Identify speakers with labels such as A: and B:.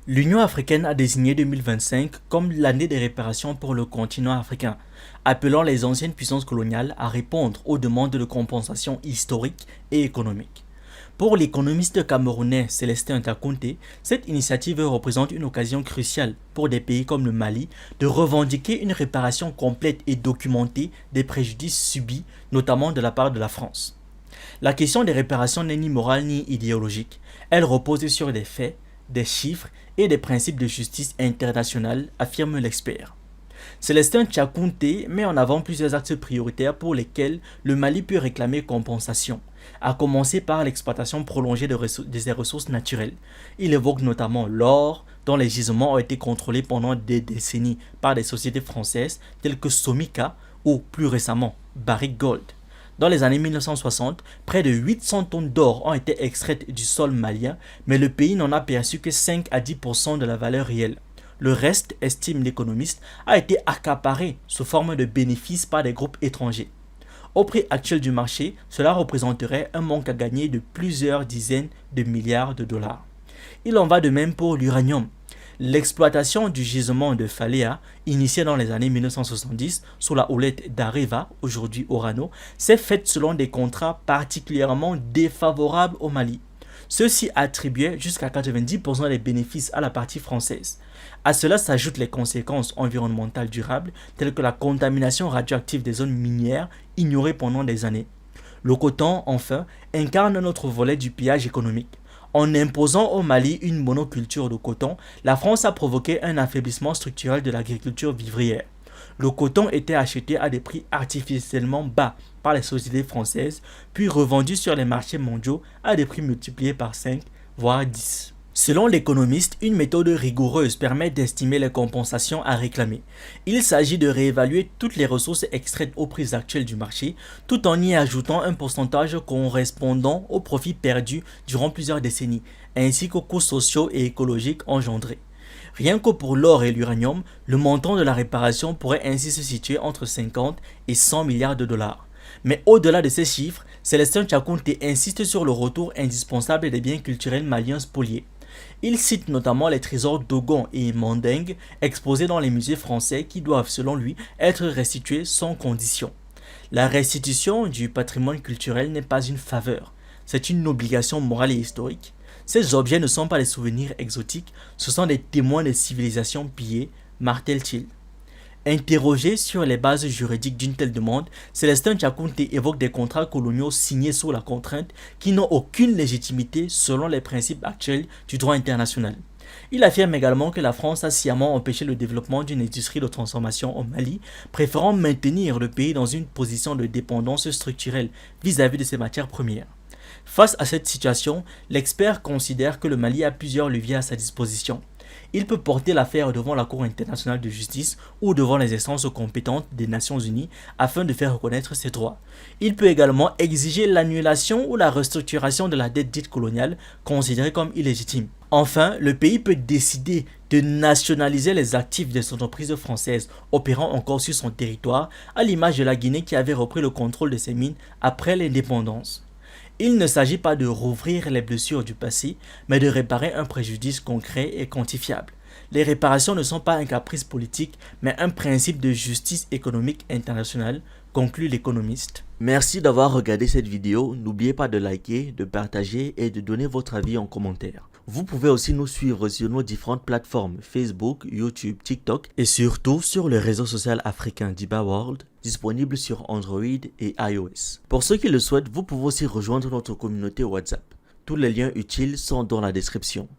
A: L'Union africaine a désigné 2025 comme l'année des réparations pour le continent africain, appelant les anciennes puissances coloniales à répondre aux demandes de compensation historiques et économiques. Pour l'économiste camerounais Célestin Takounté, cette initiative représente une occasion cruciale pour des pays comme le Mali de revendiquer une réparation complète et documentée des préjudices subis, notamment de la part de la France. La question des réparations n'est ni morale ni idéologique, elle repose sur des faits, des chiffres et des principes de justice internationale, affirme l'expert. Célestin Tchakounté met en avant plusieurs axes prioritaires pour lesquels le Mali peut réclamer compensation, à commencer par l'exploitation prolongée de ses ressources naturelles. Il évoque notamment l'or, dont les gisements ont été contrôlés pendant des décennies par des sociétés françaises telles que Somica ou plus récemment Barrick Gold. Dans les années 1960, près de 800 tonnes d'or ont été extraites du sol malien, mais le pays n'en a perçu que 5 à 10% de la valeur réelle. Le reste, estime l'économiste, a été accaparé sous forme de bénéfices par des groupes étrangers. Au prix actuel du marché, cela représenterait un manque à gagner de plusieurs dizaines de milliards de dollars. Il en va de même pour l'uranium. L'exploitation du gisement de Faléa, initiée dans les années 1970 sous la houlette d'Areva, aujourd'hui Orano, s'est faite selon des contrats particulièrement défavorables au Mali. Ceux-ci attribuaient jusqu'à 90% des bénéfices à la partie française. À cela s'ajoutent les conséquences environnementales durables telles que la contamination radioactive des zones minières ignorées pendant des années. Le coton, enfin, incarne un autre volet du pillage économique. En imposant au Mali une monoculture de coton, la France a provoqué un affaiblissement structurel de l'agriculture vivrière. Le coton était acheté à des prix artificiellement bas par les sociétés françaises, puis revendu sur les marchés mondiaux à des prix multipliés par 5, voire 10. Selon l'économiste, une méthode rigoureuse permet d'estimer les compensations à réclamer. Il s'agit de réévaluer toutes les ressources extraites au prix actuel du marché, tout en y ajoutant un pourcentage correspondant aux profits perdus durant plusieurs décennies, ainsi qu'aux coûts sociaux et écologiques engendrés. Rien que pour l'or et l'uranium, le montant de la réparation pourrait ainsi se situer entre 50 et 100 milliards de dollars. Mais au-delà de ces chiffres, Célestin Tchakounté insiste sur le retour indispensable des biens culturels maliens spoliés. Il cite notamment les trésors Dogon et Mandingue exposés dans les musées français qui doivent, selon lui, être restitués sans condition. La restitution du patrimoine culturel n'est pas une faveur, c'est une obligation morale et historique. Ces objets ne sont pas des souvenirs exotiques, ce sont des témoins des civilisations pillées, martèle-t-il. Interrogé sur les bases juridiques d'une telle demande, Célestin Tchakounté évoque des contrats coloniaux signés sous la contrainte qui n'ont aucune légitimité selon les principes actuels du droit international. Il affirme également que la France a sciemment empêché le développement d'une industrie de transformation au Mali, préférant maintenir le pays dans une position de dépendance structurelle vis-à-vis de ses matières premières. Face à cette situation, l'expert considère que le Mali a plusieurs leviers à sa disposition. Il peut porter l'affaire devant la Cour internationale de justice ou devant les instances compétentes des Nations Unies afin de faire reconnaître ses droits. Il peut également exiger l'annulation ou la restructuration de la dette dite coloniale considérée comme illégitime. Enfin, le pays peut décider de nationaliser les actifs des entreprises françaises opérant encore sur son territoire, à l'image de la Guinée qui avait repris le contrôle de ses mines après l'indépendance. Il ne s'agit pas de rouvrir les blessures du passé, mais de réparer un préjudice concret et quantifiable. Les réparations ne sont pas un caprice politique, mais un principe de justice économique internationale, conclut l'économiste. Merci d'avoir regardé cette vidéo. N'oubliez pas de liker, de partager et de donner votre avis en commentaire. Vous pouvez aussi nous suivre sur nos différentes plateformes Facebook, YouTube, TikTok et surtout sur le réseau social africain Diba World, disponible sur Android et iOS. Pour ceux qui le souhaitent, vous pouvez aussi rejoindre notre communauté WhatsApp. Tous les liens utiles sont dans la description.